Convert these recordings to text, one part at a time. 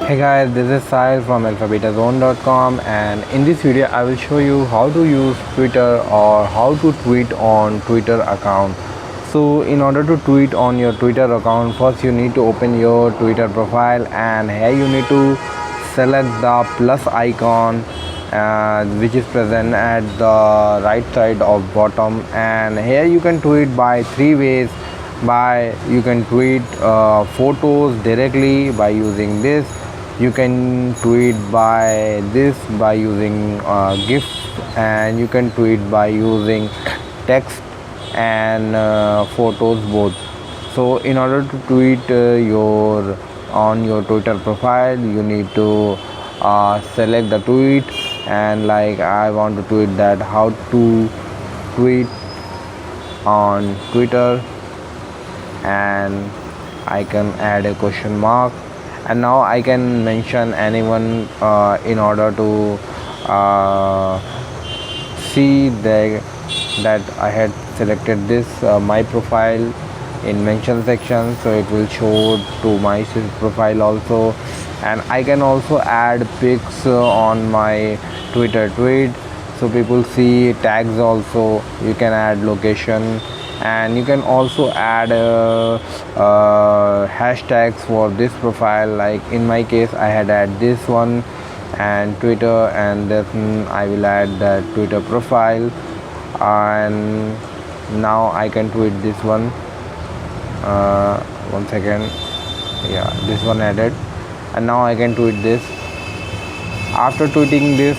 Hey guys, this is Sahil from alphabetazone.com, and in this video I will show you how to use Twitter or how to tweet on Twitter account. So in order to tweet on your Twitter account, first you need to open your Twitter profile, and here you need to select the plus icon which is present at the right side of bottom, and here you can tweet by three ways. You can tweet photos directly by using this. You can tweet by using Gifs, and you can tweet by using text and photos both. So in order to tweet on your Twitter profile, you need to select the tweet, and like I want to tweet that how to tweet on Twitter, and I can add a question mark, and now I can mention anyone in order to see that I had selected this my profile in mention section, so it will show to my profile also. And I can also add pics on my Twitter tweet, so people see tags also. You can add location, and you can also add hashtags for this profile. Like in my case I had add this one and Twitter, and then I will add that Twitter profile, and now I can tweet this one. One second, yeah, this one added, and now I can tweet this. After tweeting this,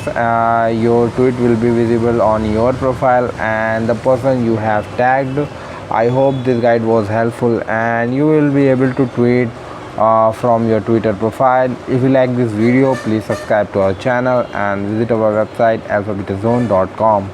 your tweet will be visible on your profile and the person you have tagged. I hope this guide was helpful, and you will be able to tweet from your Twitter profile. If you like this video, please subscribe to our channel and visit our website alphabetazone.com.